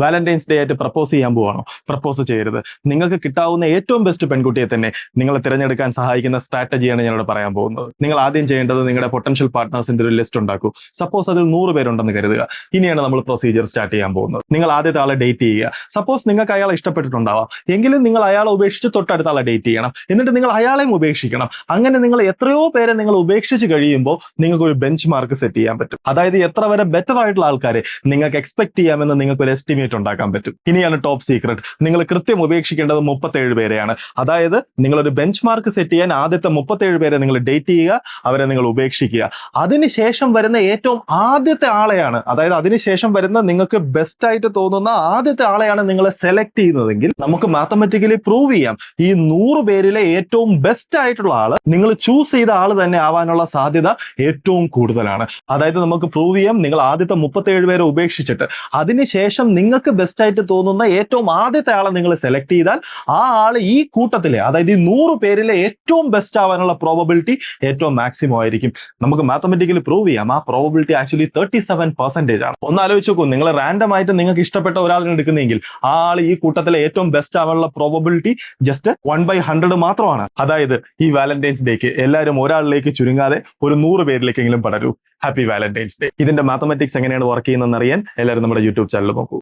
Valentine's day ആയിട്ട് propose ചെയ്യാൻ പോവാണോ? പ്രപ്പോസ് ചെയ്യരുത്. നിങ്ങൾക്ക് കിട്ടാവുന്ന ഏറ്റവും ബെസ്റ്റ് പെൺകുട്ടിയെ തന്നെ നിങ്ങളെ തിരഞ്ഞെടുക്കാൻ സഹായിക്കുന്ന സ്ട്രാറ്റജിയാണ് ഞാനിവിടെ പറയാൻ പോകുന്നത്. നിങ്ങൾ ആദ്യം ചെയ്യേണ്ടത് നിങ്ങളുടെ പൊട്ടൻഷ്യൽ പാർട്ട്നേഴ്സിന്റെ ഒരു ലിസ്റ്റ് ഉണ്ടാക്കൂ. സപ്പോസ് അതിൽ 100 പേരുണ്ടെന്ന് കരുതുക. ഇനിയാണ് നമ്മൾ പ്രൊസീജിയർ സ്റ്റാർട്ട് ചെയ്യാൻ പോകുന്നത്. നിങ്ങൾ ആദ്യത്തെ ആളെ ഡേറ്റ് ചെയ്യുക. സപ്പോസ് നിങ്ങൾക്ക് അയാളെ ഇഷ്ടപ്പെട്ടിട്ടുണ്ടാവാം, എങ്കിലും നിങ്ങൾ അയാളെ ഉപേക്ഷിച്ച് തൊട്ടടുത്ത ആളെ ഡേറ്റ് ചെയ്യണം. എന്നിട്ട് നിങ്ങൾ അയാളെയും ഉപേക്ഷിക്കണം. അങ്ങനെ നിങ്ങൾ എത്രയോ പേരെ നിങ്ങൾ ഉപേക്ഷിച്ച് കഴിയുമ്പോൾ നിങ്ങൾക്ക് ഒരു ബെഞ്ച് മാർക്ക് സെറ്റ് ചെയ്യാൻ പറ്റും. അതായത് എത്ര വരെ ബെറ്റർ ആയിട്ടുള്ള ആൾക്കാരെ നിങ്ങൾക്ക് എക്സ്പെക്ട് ചെയ്യാമെന്ന് നിങ്ങൾക്ക് ഒരു എസ്റ്റിമേറ്റ് ഉണ്ടാക്കാൻ പറ്റും. ഇനിയാണ് ടോപ്പ് സീക്രട്ട്. നിങ്ങൾ കൃത്യം ഉപേക്ഷിക്കേണ്ടത് 37 പേരെയാണ്. അതായത് നിങ്ങളൊരു ബെഞ്ച് മാർക്ക് സെറ്റ് ചെയ്യാൻ ആദ്യത്തെ 37 പേരെ നിങ്ങൾ ഡേറ്റ് ചെയ്യുക, അവരെ നിങ്ങൾ ഉപേക്ഷിക്കുക. അതിനുശേഷം വരുന്ന ഏറ്റവും ആദ്യത്തെ ആളെയാണ്, അതായത് അതിനുശേഷം വരുന്ന നിങ്ങൾക്ക് ബെസ്റ്റ് ആയിട്ട് തോന്നുന്ന ആദ്യത്തെ ആളെയാണ് നിങ്ങൾ സെലക്ട് ചെയ്യുന്നതെങ്കിൽ നമുക്ക് മാത്തമാറ്റിക്കലി പ്രൂവ് ചെയ്യാം ഈ 100 പേരിലെ ഏറ്റവും ബെസ്റ്റ് ആയിട്ടുള്ള ആള് നിങ്ങൾ ചൂസ് ചെയ്ത ആള് തന്നെ ആവാനുള്ള സാധ്യത ഏറ്റവും കൂടുതലാണ്. അതായത് നമുക്ക് പ്രൂവ് ചെയ്യാം, നിങ്ങൾ ആദ്യത്തെ 37 പേരെ ഉപേക്ഷിച്ചിട്ട് അതിനുശേഷം നിങ്ങൾക്ക് ബെസ്റ്റ് ആയിട്ട് തോന്നുന്ന ഏറ്റവും ആദ്യത്തെ ആളെ നിങ്ങൾ സെലക്ട് ചെയ്താൽ ആ ആള് ഈ കൂട്ടത്തിലെ, അതായത് ഈ 100 പേരിലെ ഏറ്റവും ബെസ്റ്റ് ആവാനുള്ള പ്രോബബിലിറ്റി ഏറ്റവും മാക്സിമം ആയിരിക്കും. നമുക്ക് മാത്തമാറ്റിക്കലി പ്രൂവ് ചെയ്യാം ആ പ്രോബബിലിറ്റി ആക്ച്വലി 37% ആണ്. ഒന്ന് ആലോചിച്ച് നോക്കൂ, നിങ്ങൾ റാൻഡം ആയിട്ട് നിങ്ങൾക്ക് ഇഷ്ടപ്പെട്ട ഒരാളിനെ എടുക്കുന്നെങ്കിൽ ആ ആൾ ഈ കൂട്ടത്തിലെ ഏറ്റവും ബെസ്റ്റ് ആവാനുള്ള പ്രോബബിലിറ്റി ജസ്റ്റ് 1/100 മാത്രമാണ്. അതായത് ഈ വാലന്റൈൻസ് ഡേക്ക് എല്ലാവരും ഒരാളിലേക്ക് ചുരുങ്ങാതെ ഒരു 100 പേരിലേക്കെങ്കിലും പടരൂ. Happy valentine's day. ഇതിന്റെ മാത്തമാറ്റിക്സ് എങ്ങനെയാണ് വർക്ക് ചെയ്യുന്നതെന്ന് അറിയാൻ എല്ലാവരും നമ്മുടെ യൂട്യൂബ് ചാനൽ നോക്കൂ.